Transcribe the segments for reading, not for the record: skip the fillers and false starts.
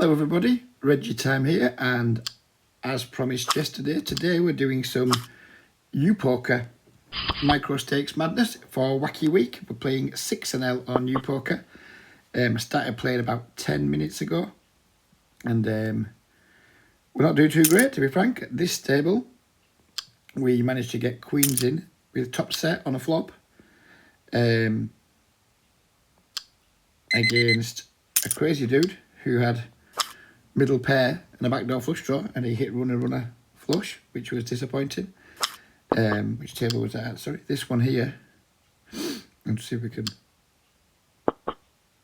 Hello everybody, Reggie Time here, and as promised yesterday, today we're doing some Upoker micro stakes madness for Wacky Week. We're playing 6NL on Upoker. I started playing about 10 minutes ago, and we're not doing too great, to be frank. At this table, we managed to get queens in with top set on a flop against a crazy dude who had middle pair and a backdoor flush draw, and he hit runner flush, which was disappointing. Which table was that at? Sorry, this one here. Let's see if we can.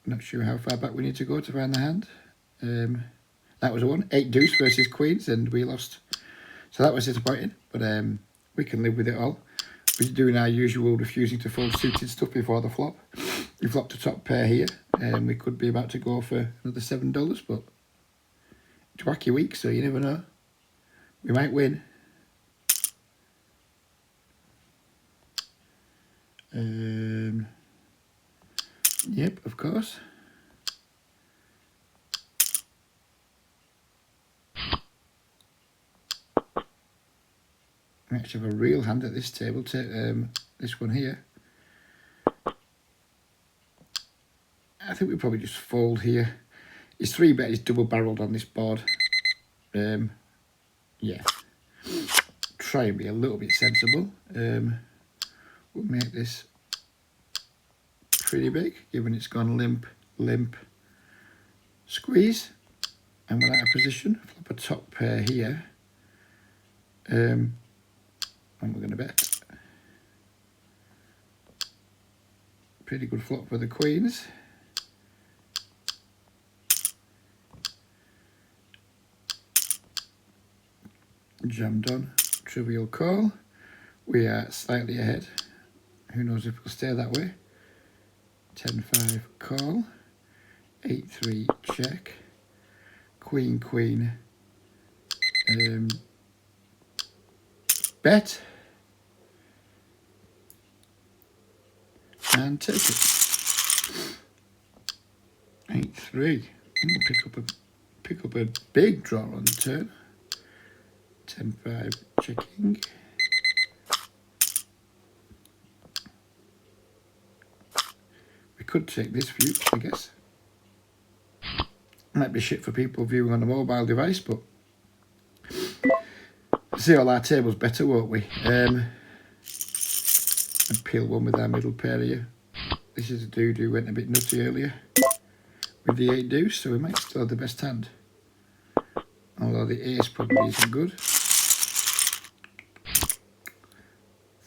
Not sure how far back we need to go to find the hand. That was a one. 8 deuce versus queens, and we lost. So that was disappointing, but we can live with it all. We're doing our usual refusing to fold suited stuff before the flop. We flopped a top pair here, and we could be about to go for another $7, but it's Wacky Week, so you never know. We might win. Yep, of course. We actually have a real hand at this table, this one here. I think we probably just fold here. His 3-bet is double barreled on this board. Yeah. Try and be a little bit sensible. We'll make this pretty big, given it's gone limp, squeeze, and we're out of position. Flop a top pair here, and we're going to bet. Pretty good flop for the queens. Jammed on, trivial call. We are slightly ahead. Who knows if we'll stay that way. 10-5 call. 8-3 check. Queen. Bet. And take it. 8-3. We'll pick up a big draw on the turn. 10-5 checking. We could take this view, I guess. Might be shit for people viewing on a mobile device, but see all our tables better, won't we? And peel one with our middle pair here. This is a dude who went a bit nutty earlier with the 8 deuce, so we might still have the best hand. Although the ace probably isn't good.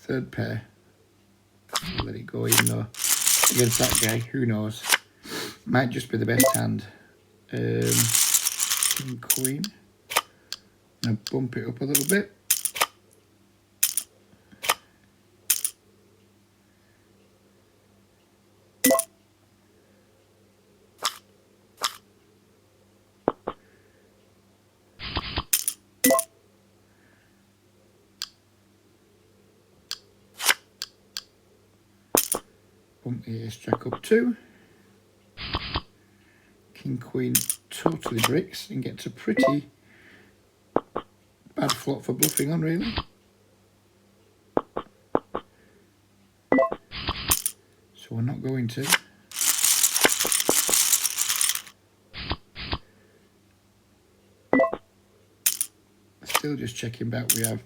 3rd pair. Let it go, even though against that guy, who knows? Might just be the best hand. King, queen. And bump it up a little bit. Bump the ace jack up 2. King, queen totally bricks and gets a pretty bad flop for bluffing on, really. So we're not going to. Still just checking back. We have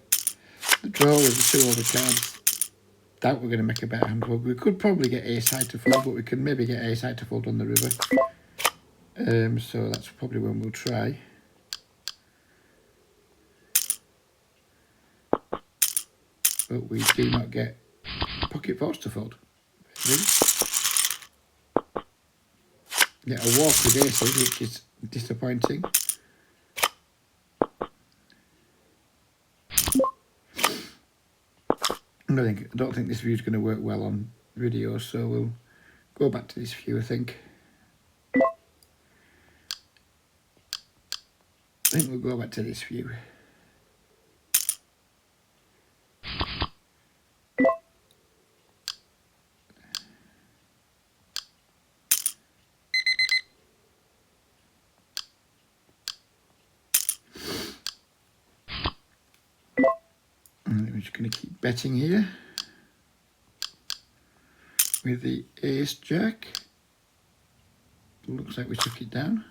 the draw with the 2 other cards. Doubt we're going to make a better hand fold. We could probably get ace high to fold, but we can maybe get ace high to fold on the river. So that's probably when we'll try. But we do not get pocket fours to fold. Get a walk with aces, which is disappointing. I don't think this view is going to work well on video, so we'll go back to this view, I think. We'll go back to this view. just going to keep betting here with the ace jack. Looks like we took it down.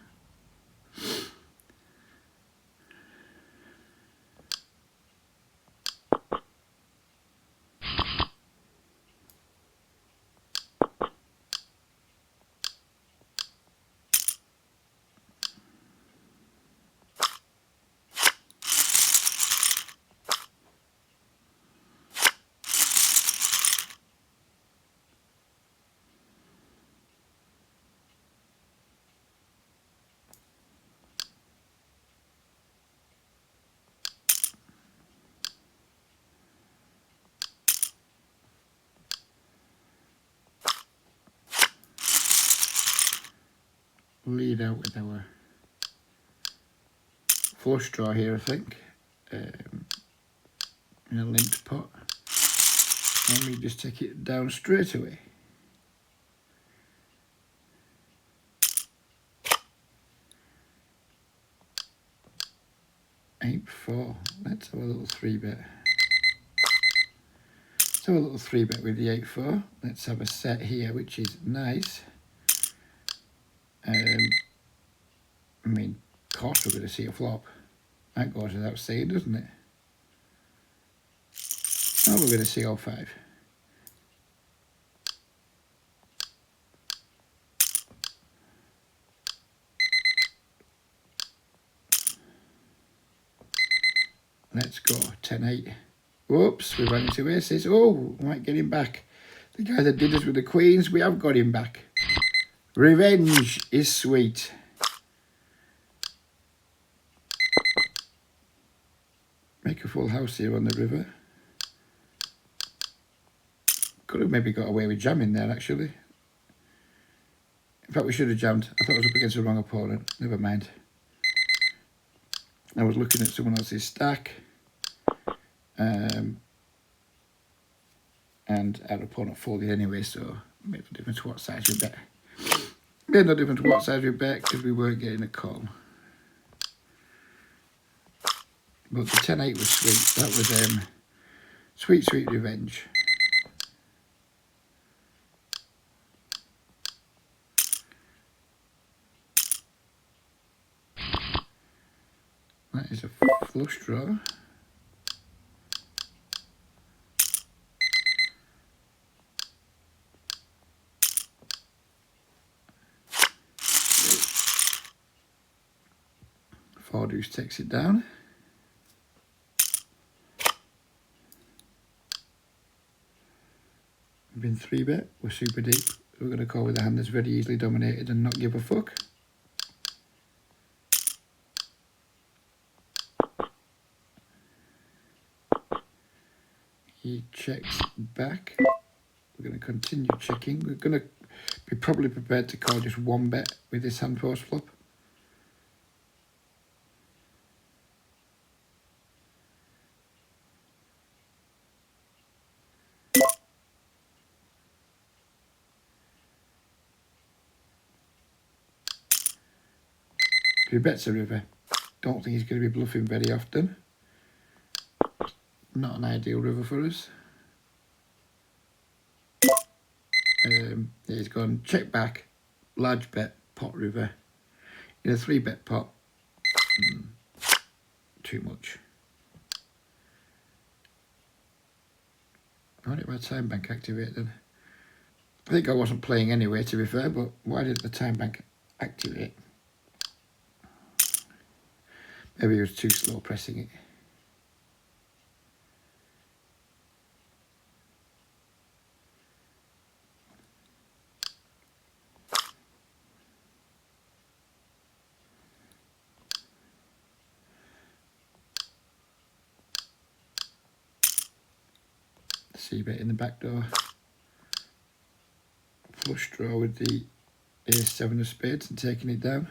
Lead out with our flush draw here, I think, in a limped pot, and we just take it down straight away. Eight four. Let's have a little 3-bet. Let's have a little 3-bet with the 8-4. Let's have a set here, which is nice. I mean, of course we're going to see a flop. That goes without saying, doesn't it? Oh, we're going to see all 5. Let's go, 10-8. Whoops, we ran into aces. Oh, we might get him back. The guy that did us with the queens, we have got him back. Revenge is sweet. Make a full house here on the river. Could have maybe got away with jamming there, actually. In fact, we should have jammed. I thought I was up against the wrong opponent. Never mind. I was looking at someone else's stack. And our opponent folded anyway, so it made no difference what size we bet. Made no difference what size we bet because we weren't getting a call. But the 10-8 was sweet. That was sweet, sweet revenge. That is a flush draw. Four deuce takes it down. We've been 3-bet. We're super deep. We're going to call with a hand that's very easily dominated and not give a fuck. He checks back. We're going to continue checking. We're going to be probably prepared to call just 1-bet with this hand post flop. He bets a river. Don't think he's going to be bluffing very often. Not an ideal river for us. He's gone check back, large bet, pot river. In a 3-bet pot, too much. Why didn't my time bank activate then? I think I wasn't playing anyway, to be fair, but why didn't the time bank activate? Maybe he was too slow pressing it. C-bet in the back door. Flush draw with the ace-7 of spades and taking it down.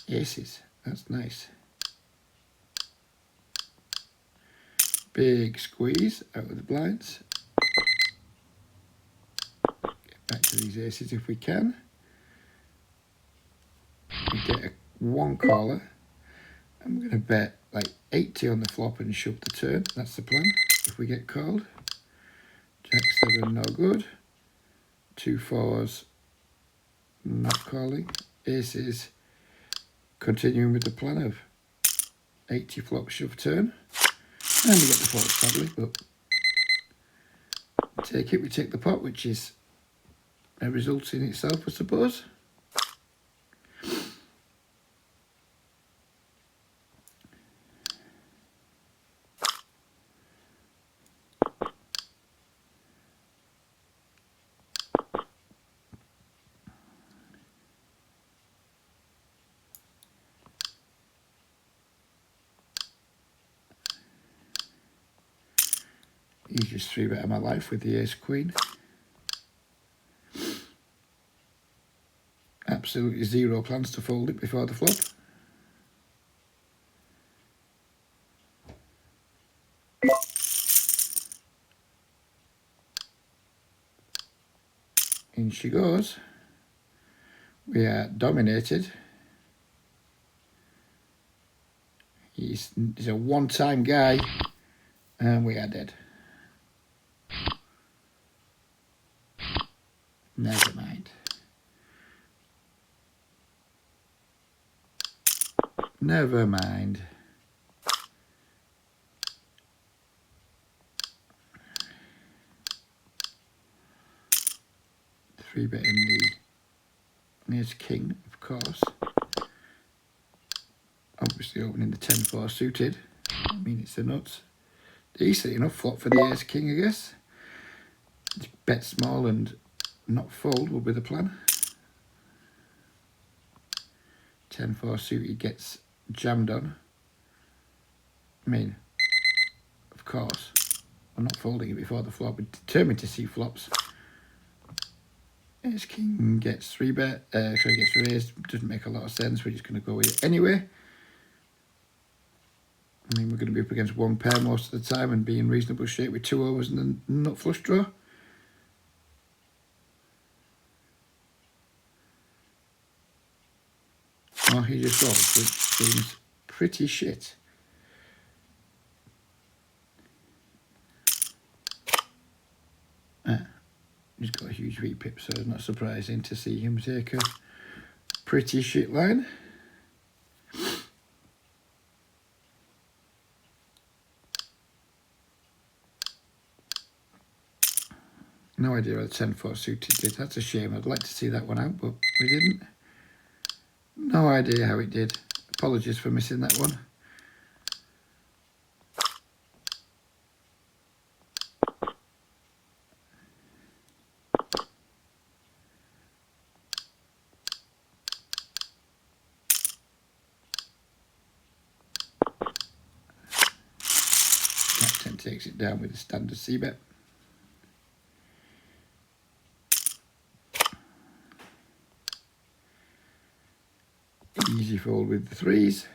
Aces, that's nice. Big squeeze out of the blinds. these aces if we can. We get a one caller. I'm going to bet like 80 on the flop and shove the turn. That's the plan. If we get called. Jack 7, no good. 2 4s, not calling. Aces, continuing with the plan of 80 flop shove turn. And we get the fault sadly, but take it, we take the pot, which is a result in itself, I suppose. Easiest 3-bet of my life with the ace queen. Absolutely zero plans to fold it before the flop. In she goes. We are dominated. He's a one-time guy, and we are dead. Never mind. Never mind. Three betting the ace king, of course. Obviously opening the 10-4 suited. I mean, it's the nuts. Decent enough flop for the ace king, I guess. Bet small and not fold will be the plan. 10-4 suited gets jammed on. I mean, of course, I'm not folding it before the flop. We're determined to see flops. Ace king gets 3-bet, sorry, gets raised. Doesn't make a lot of sense. We're just going to go with it anyway. I mean, we're going to be up against one pair most of the time and be in reasonable shape with 2 overs and a nut flush draw. Oh, he just rolls, which seems pretty shit. He's got a huge V-pip, so it's not surprising to see him take a pretty shit line. No idea how the 10-4 suited did. That's a shame. I'd like to see that one out, but we didn't. No idea how it did. Apologies for missing that one. Captain takes it down with a standard C-bet. Easy fold with the 3s.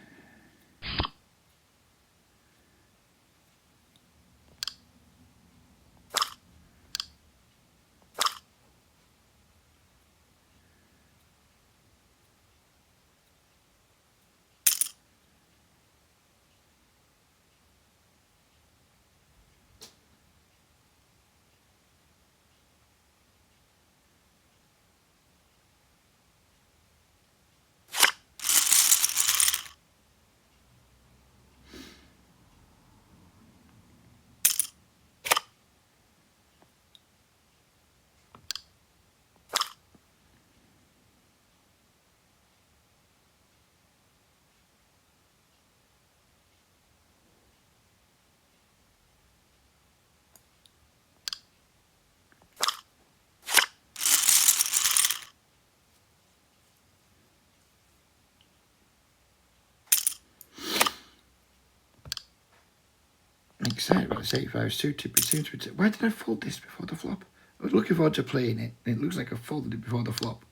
Excited about this 8-5 suited, but it seems to be... Why did I fold this before the flop? I was looking forward to playing it, and it looks like I folded it before the flop.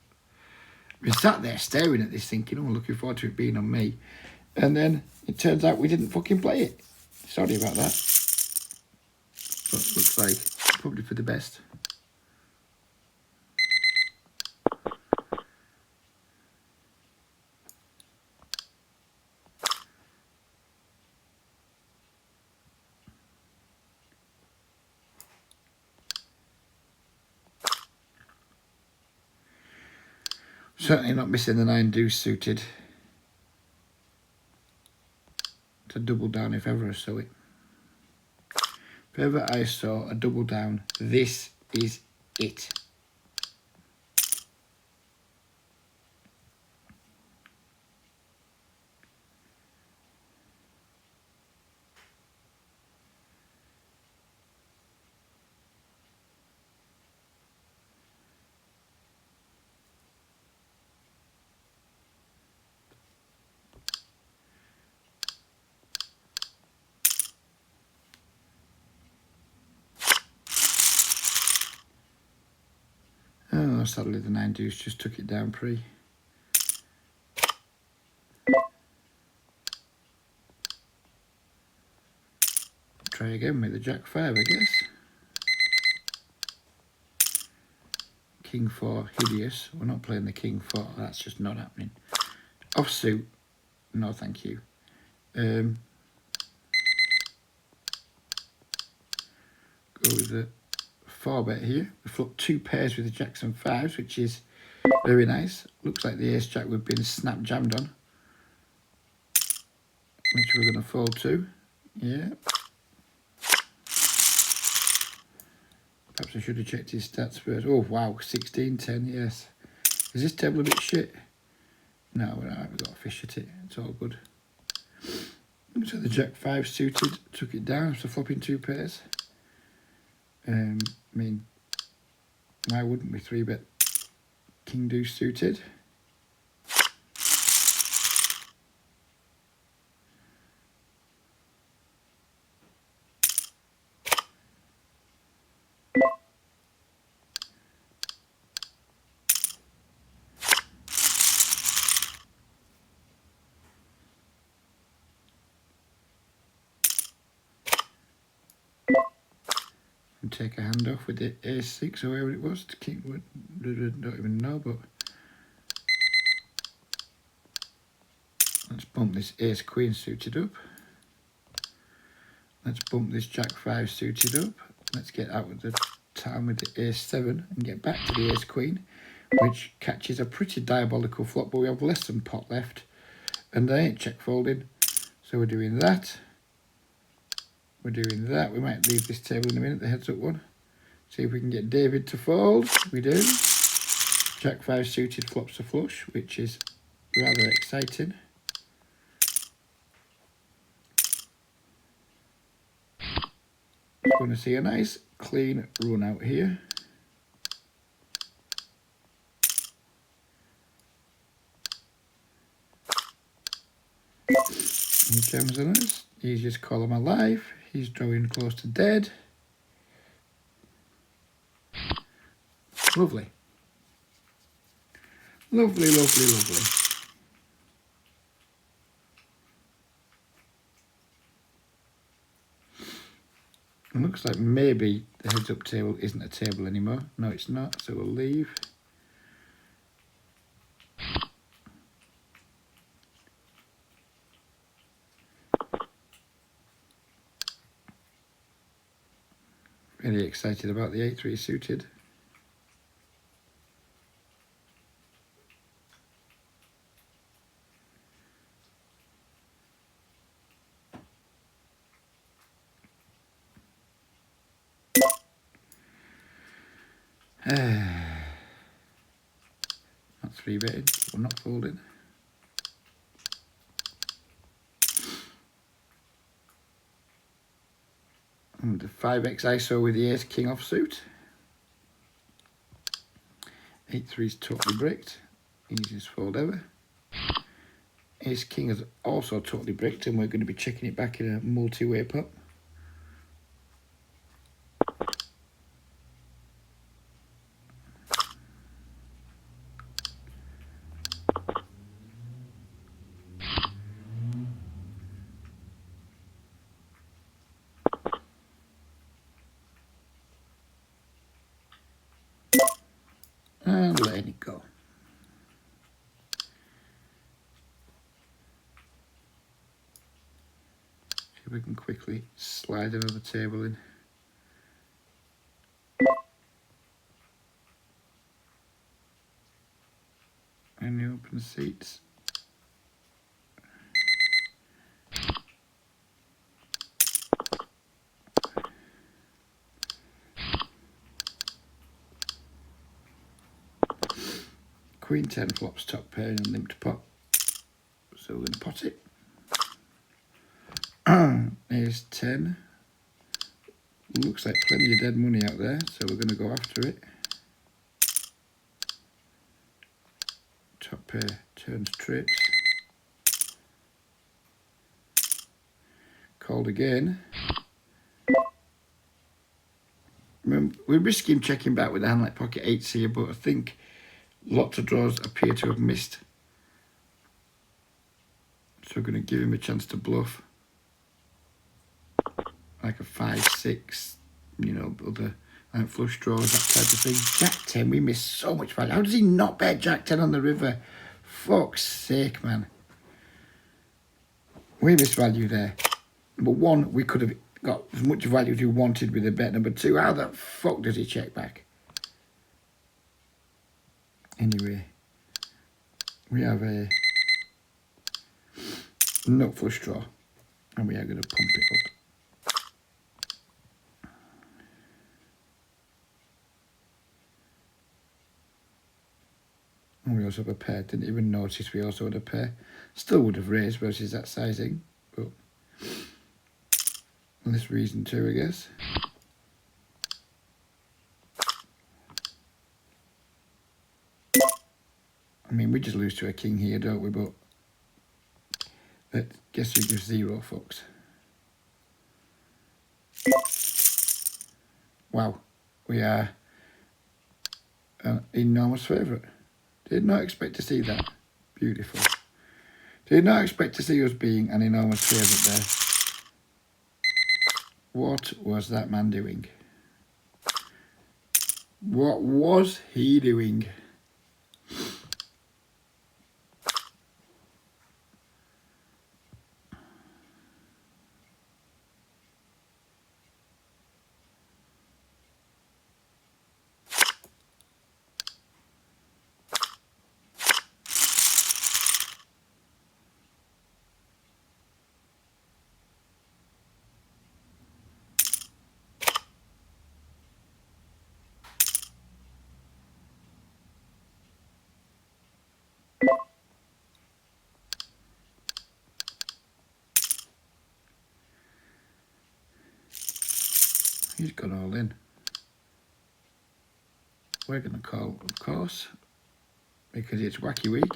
I've been sat there staring at this thinking, oh, looking forward to it being on me. And then it turns out we didn't fucking play it. Sorry about that. But looks like probably for the best. Certainly not missing the 9 deuce suited. It's a double down if ever I saw it. If ever I saw a double down, this is it. Oh, sadly the 9 deuce just took it down pre. Try again with the Jack 5, I guess. King 4, hideous. We're not playing the King 4, that's just not happening. Offsuit, no thank you. Go with the 4-bet here. We flop 2 pairs with the Jacks and 5s, which is very nice. Looks like the Ace Jack we've been snap jammed on, which we're going to fold to. Yeah. Perhaps I should have checked his stats first. Oh wow, 16-10, yes. Is this table a bit shit? No, we're alright, we've got a fish at it. It's all good. So the Jack 5 suited took it down after flopping 2 pairs. I mean, why wouldn't we 3-bet King Deuce suited? And take a hand off with the Ace 6 or whatever it was. The King would, don't even know, but let's bump this Ace Queen suited up. Let's bump this Jack 5 suited up. Let's get out of the town with the Ace 7 and get back to the Ace Queen, which catches a pretty diabolical flop, but we have less than pot left. And I ain't check folding, so we're doing that. We're doing that. We might leave this table in a minute, the heads up one. See if we can get David to fold. We do. Jack 5 suited flops a flush, which is rather exciting. Going to see a nice clean run out here. He jams on us. He's just call him alive. He's drawing close to dead. Lovely. Lovely, lovely, lovely. It looks like maybe the heads up table isn't a table anymore. No, it's not, so we'll leave. Really excited about the 8-3 suited. Not 3-betting, we're not folding. And the 5x ISO with the Ace King offsuit. 8-3's totally bricked. Easiest fold ever. Ace King is also totally bricked, and we're going to be checking it back in a multi-way pot. And letting it go. See if we can quickly slide another table in. seats. Queen 10 flops top pair and limped pot. So we're going to pot it. Here's 10. Looks like plenty of dead money out there, so we're going to go after it. Top pair turns trips. Called again. We're risking checking back with a hand like pocket 8s here, but I think lots of draws appear to have missed. So we're going to give him a chance to bluff. Like a 5, 6, you know, other like flush draws, that type of thing. Jack 10, we missed so much value. How does he not bet Jack 10 on the river? Fuck's sake, man. We missed value there. Number 1, we could have got as much value as we wanted with a bet. Number 2, how the fuck does he check back? Anyway, we have a nut flush draw, and we are going to pump it up. And we also have a pair. Didn't even notice we also had a pair. Still would have raised versus that sizing, but for this reason too, I guess. I mean, we just lose to a king here, don't we? But guess who gives 0 fucks? Wow, we are an enormous favourite. Did not expect to see that. Beautiful. Did not expect to see us being an enormous favourite there. What was that man doing? What was he doing? He's gone all in. We're going to call, of course, because it's wacky week.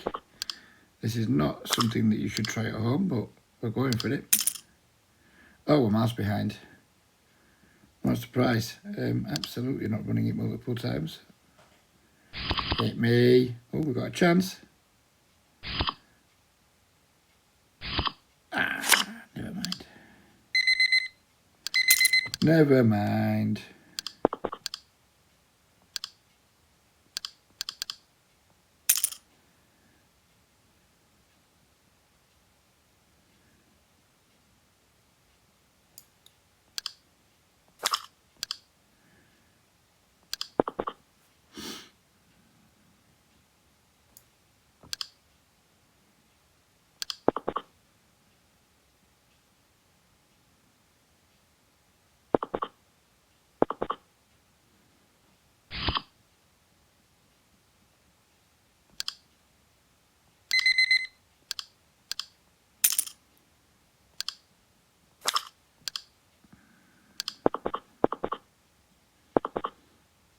This is not something that you should try at home, but we're going for it. Oh, we're miles behind. Not surprised. Absolutely not running it multiple times. Hit me. Oh, we got a chance. Ah, never mind. Never mind.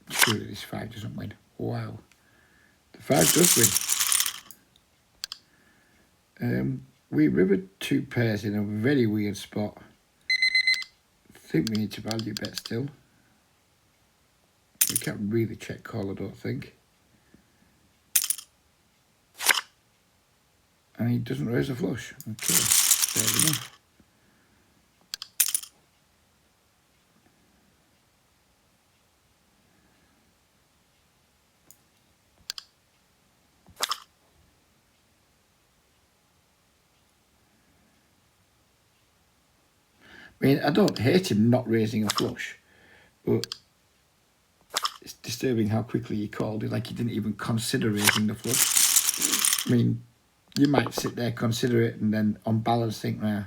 Surely this 5 doesn't win. Wow. The 5 does win. We rivered 2 pairs in a very weird spot. I think we need to value bet still. We can't really check call, I don't think. And he doesn't raise a flush. Okay, fair enough. I mean, I don't hate him not raising a flush, but it's disturbing how quickly he called it, like he didn't even consider raising the flush. I mean, you might sit there, consider it, and then on balance think, nah,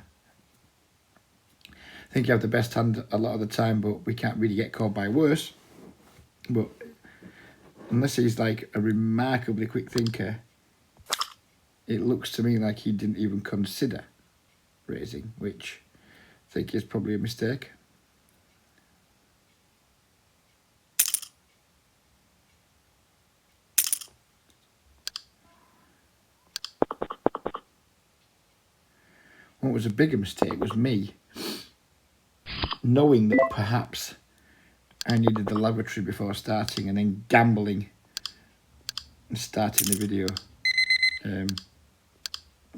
I think you have the best hand a lot of the time, but we can't really get called by worse. But unless he's like a remarkably quick thinker, it looks to me like he didn't even consider raising, which I think is probably a mistake. What was a bigger mistake was me knowing that perhaps I needed the lavatory before starting and then gambling and starting the video. I'm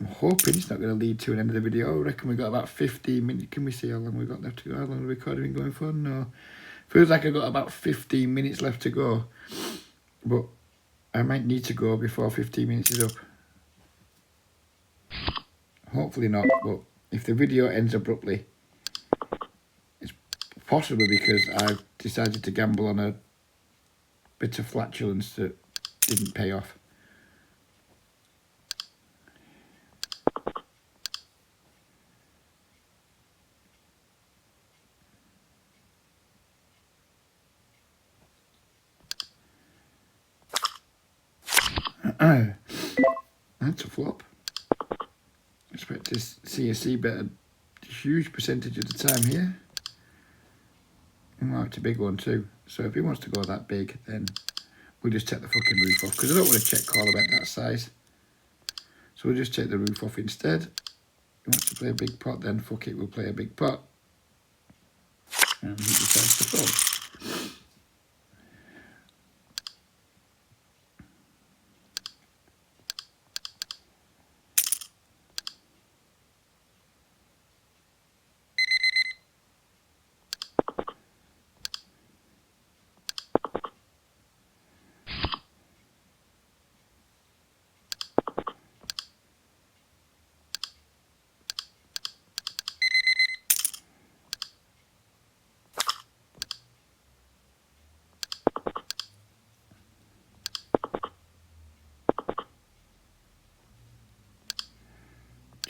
hoping it's not going to lead to an end of the video. I reckon we've got about 15 minutes. Can we see how long we've got left to go? How long the recording been going for? No. Feels like I've got about 15 minutes left to go. But I might need to go before 15 minutes is up. Hopefully not, but if the video ends abruptly, it's possibly because I've decided to gamble on a bit of flatulence that didn't pay off. That's a flop. Expect to see a c-bet a huge percentage of the time here. It's a big one too. So if he wants to go that big, then we'll just take the fucking roof off, because I don't want to check call about that size. So we'll just take the roof off instead. He wants to play a big pot, then fuck it, we'll play a big pot. And he decides to fold.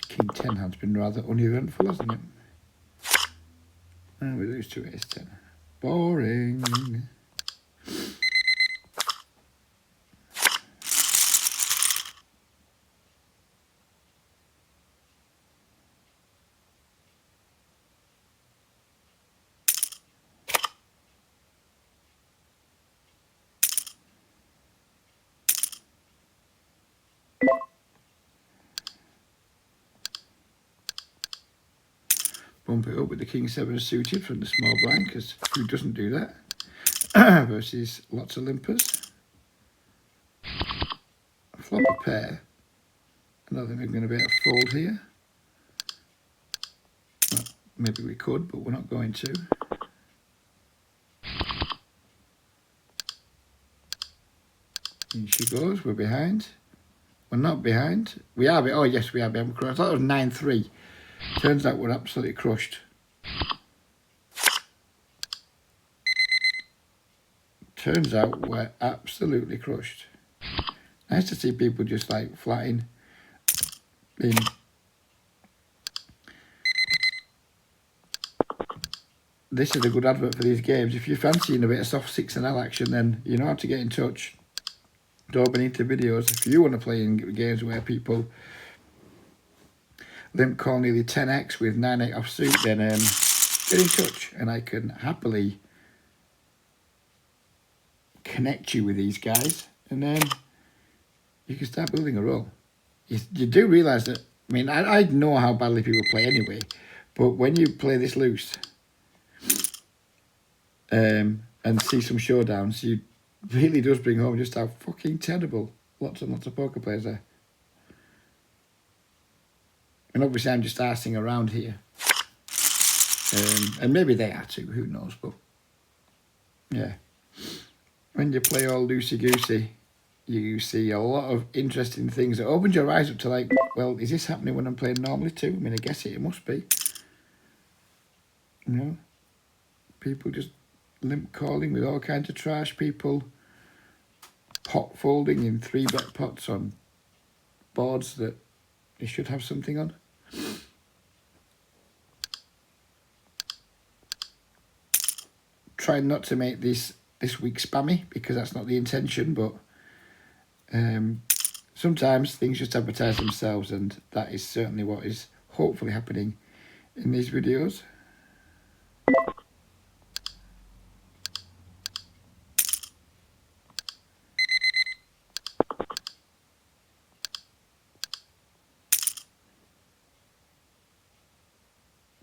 King 10 has been rather uneventful, hasn't it? And we lose to ace 10. Boring. Bump it up with the King 7 suited from the small blind, because who doesn't do that? Versus lots of limpers. Flop a pair. I don't think we're going to be able to fold here. Well, maybe we could, but we're not going to. In she goes, we're behind. We're not behind. We are behind. Oh yes, we are behind. I thought it was 9-3. Turns out we're absolutely crushed. Turns out we're absolutely crushed. Nice to see people just like flatting in. This is a good advert for these games. If you're fancying a bit of soft 6&L action, then you know how to get in touch. Door beneath the videos. If you want to play in games where people limp call nearly 10x with 9-8 offsuit, then get in touch and I can happily connect you with these guys, and then you can start building a roll. You do realise that, I mean, I know how badly people play anyway, but when you play this loose and see some showdowns, you really does bring home just how fucking terrible lots and lots of poker players are. And obviously I'm just arsing around here. And maybe they are too, who knows, but yeah. When you play all loosey-goosey, you see a lot of interesting things that opens your eyes up to like, well, is this happening when I'm playing normally too? I mean, I guess it must be. You know, people just limp calling with all kinds of trash, people pot folding in 3-bet pots on boards that They should have something on. Try not to make this week spammy, because that's not the intention, but sometimes things just advertise themselves, and that is certainly what is hopefully happening in these videos.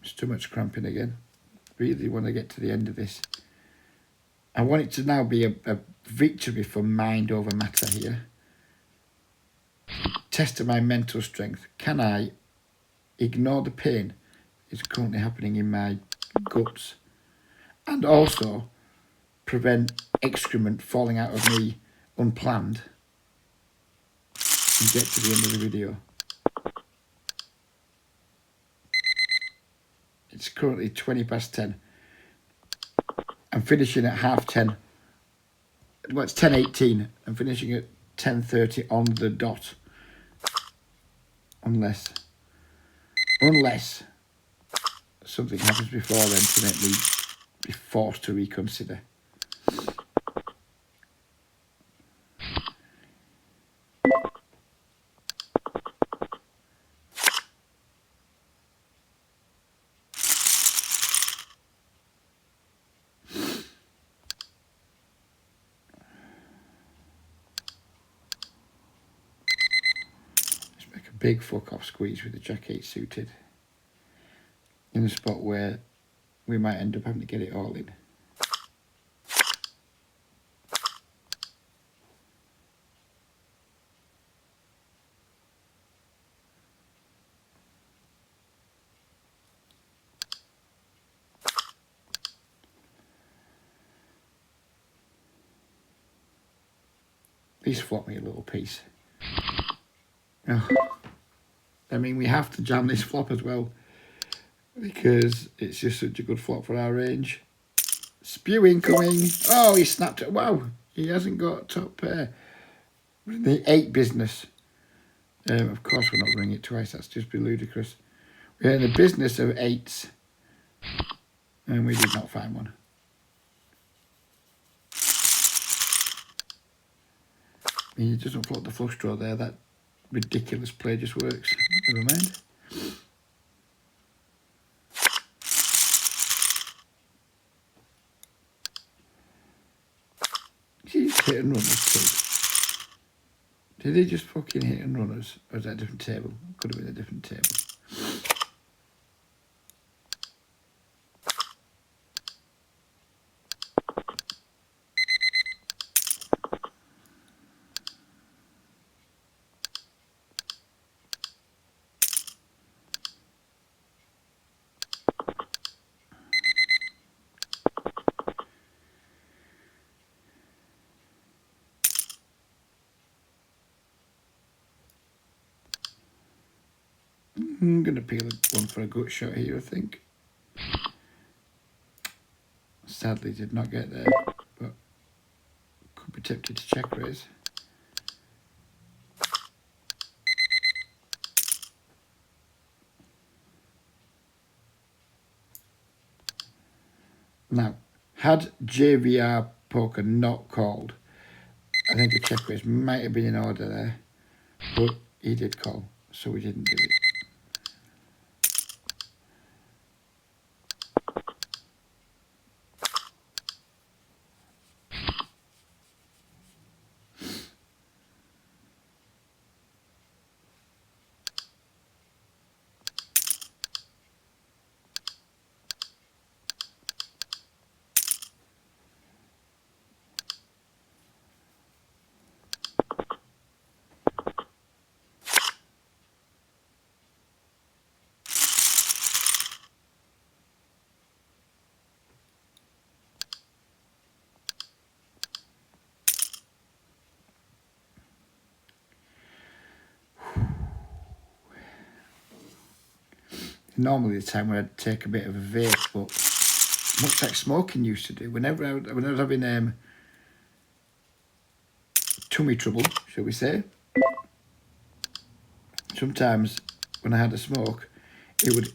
It's too much cramping again. Really want to get to the end of this. I want it to now be a victory for mind over matter here. Test of my mental strength. Can I ignore the pain that's currently happening in my guts, and also prevent excrement falling out of me unplanned, and get to the end of the video? It's currently 10:20. I'm finishing at 10:30. Well, it's 10:18. I'm finishing at 10:30 on the dot. Unless something happens before then to make me be forced to reconsider. Big fuck off squeeze with the jack-8 suited in a spot where we might end up having to get it all in. Please flop me a little piece. Oh. I mean, we have to jam this flop as well, because it's just such a good flop for our range. Spewing coming. Oh, he snapped it. Wow, he hasn't got top pair. The 8 business. Of course we're not running it twice. That's just be ludicrous. We're in the business of 8s, and we did not find one. I mean, it doesn't float the flush draw there. That ridiculous play just works. Never mind. He's hit and runners too. Did he just fucking hit and runners? Or is that a different table? Could have been a different table. I'm going to peel one for a gut shot here, I think. Sadly did not get there, but could be tempted to check raise. Now, had JVR poker not called, I think a check raise might have been in order there, but he did call, so we didn't do it. Normally the time when I'd take a bit of a vape, but much like smoking used to do, whenever I was having tummy trouble, shall we say, sometimes when I had a smoke, it would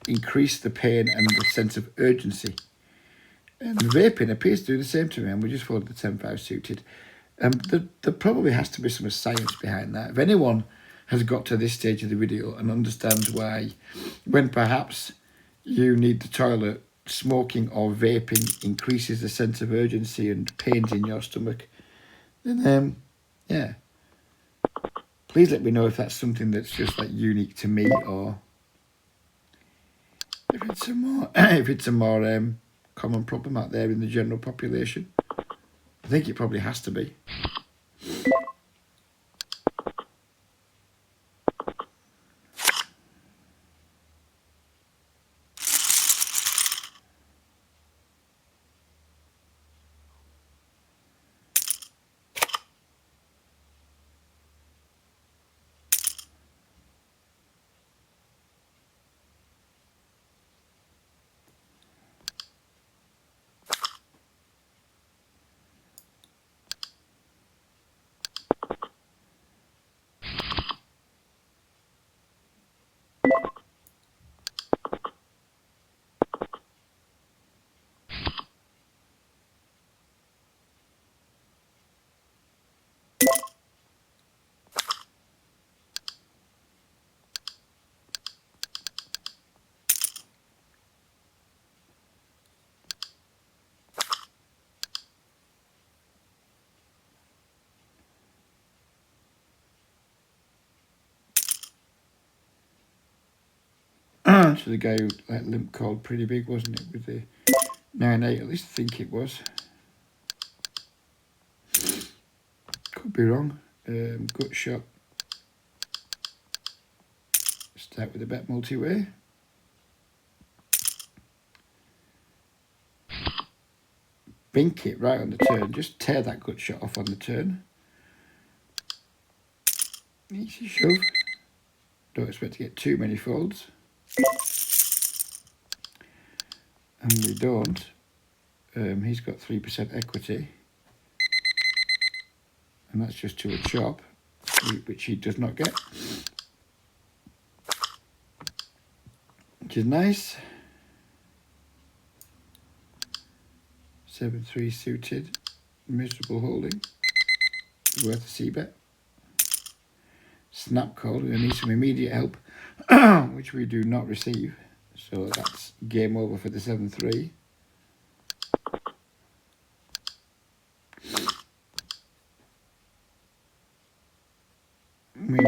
increase the pain and the sense of urgency. And vaping appears to do the same to me, and we just followed the 10-5 suited. There probably has to be some science behind that. If anyone has got to this stage of the video and understands why, when perhaps you need the toilet, smoking or vaping increases the sense of urgency and pains in your stomach, then yeah, please let me know if that's something that's just like unique to me, or if it's a more common problem out there in the general population. I think it probably has to be. So the guy who limp called pretty big, wasn't it, with the 9-8, at least I think it was. Could be wrong. Gut shot. Start with a bet multi-way. Bink it right on the turn. Just tear that gut shot off on the turn. Easy shove. Don't expect to get too many folds. And we don't. He's got 3% equity. And that's just to a chop, which he does not get. Which is nice. 7-3 suited. Miserable holding. Worth a c-bet. Snap call. We need some immediate help, which we do not receive. So that's game over for the 7-3. I mean,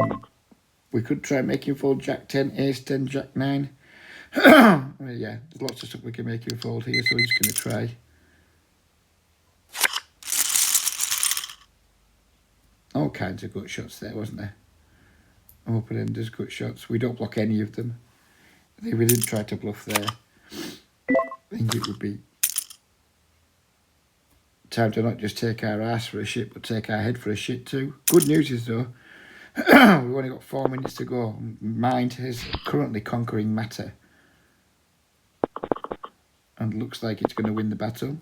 we could try making fold Jack 10, Ace 10, Jack 9. Well, yeah, there's lots of stuff we can make him fold here, so we're just going to try. All kinds of gut shots there, wasn't there? Open enders, gut shots. We don't block any of them. If we didn't try to bluff there, I think it would be time to not just take our ass for a shit, but take our head for a shit too. Good news is though, we've only got 4 minutes to go. Mind is currently conquering matter. And looks like it's going to win the battle.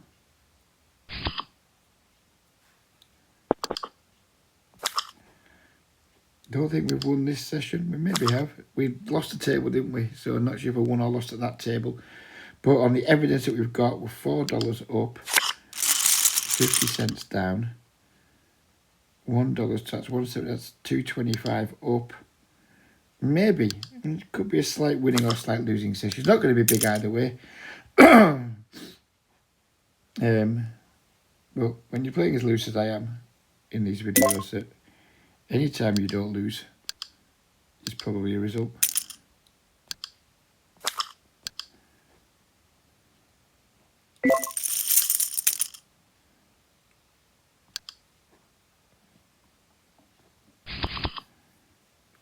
Don't think we've won this session. We maybe have. We lost the table, didn't we? So I'm not sure if we won or lost at that table. But on the evidence that we've got, we're $4 up, 50 cents down. $1 that's 170. That's 225 up. Maybe it could be a slight winning or slight losing session. It's not going to be big either way. But when you're playing as loose as I am in these videos, that any time you don't lose is probably a result.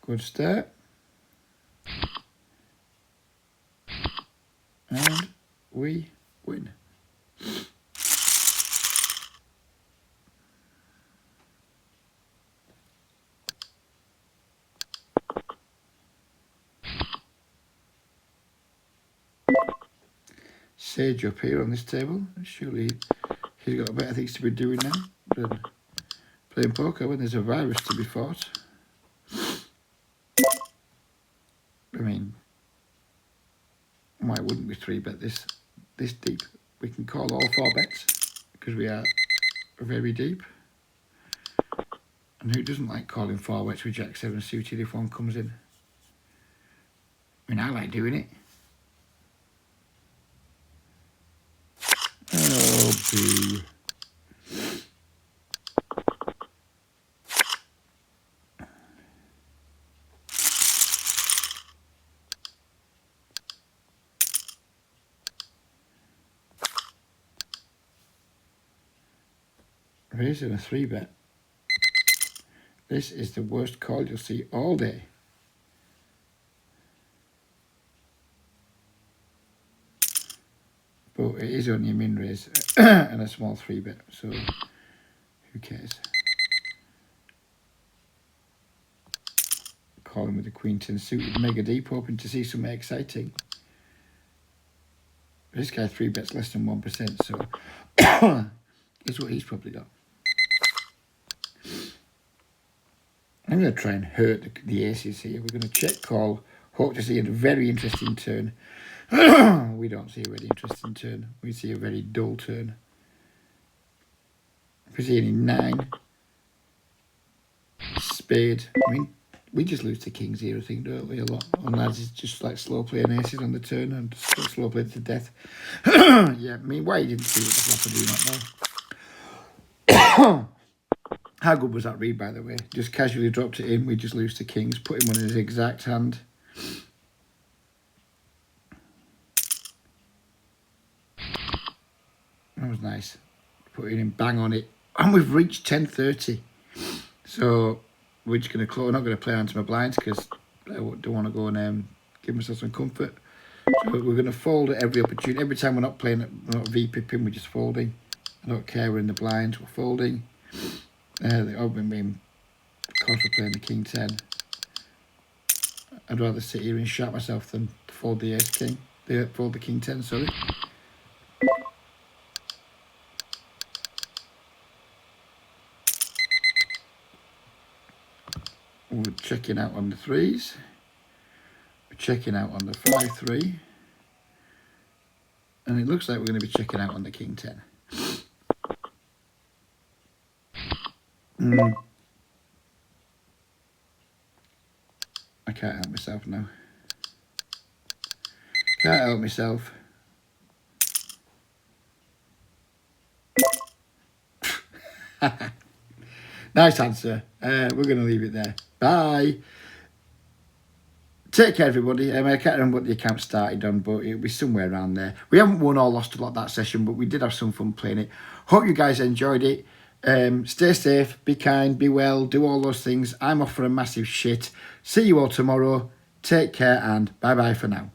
Good start. And we win. Sage up here on this table. Surely he's got better things to be doing now than playing poker when there's a virus to be fought. Why wouldn't we 3-bet this deep? We can call all 4 bets because we are very deep. And who doesn't like calling 4 bets with Jack 7 suited if one comes in? I mean, I like doing it. Oh, boo. Raising a 3-bet. This is the worst call you'll see all day. But it is only a min raise and a small 3-bet, so who cares? Calling with the Queen 10 suited, mega deep, hoping to see something exciting. This guy 3-bets less than 1%, so guess what he's probably got. I'm going to try and hurt the aces here. We're going to check call, hope to see a very interesting turn. We don't see a very interesting turn. We see a very dull turn. If we see any 9, spade, I mean, we just lose to kings here, I think, don't we, a lot. And lads is just like slow playing aces on the turn and slow play to death. Yeah, I mean, why you didn't see what the flop, I do not know. How good was that read, by the way? Just casually dropped it in. We just lose to kings. Put him on his exact hand. That was nice. Putting him bang on it. And we've reached 10:30. So we're just going to close. We're not going to play onto my blinds because I don't want to go and give myself some comfort. So we're going to fold at every opportunity. Every time we're not playing, we're not V-pipping, we're just folding. I don't care, we're in the blinds, we're folding. The open beam, of course we're playing the king 10. I'd rather sit here and sharp myself than fold the ace king. Fold the king 10, sorry. We're checking out on the 3s. We're checking out on the 5-3. And it looks like we're going to be checking out on the king 10. I can't help myself now. Can't help myself. Nice answer. We're going to leave it there. Bye. Take care, everybody. I can't remember what the account started on, but it'll be somewhere around there. We haven't won or lost a lot that session, but we did have some fun playing it. Hope you guys enjoyed it. Stay safe, be kind, be well, do all those things. I'm off for a massive shit. See you all tomorrow. Take care and bye-bye for now.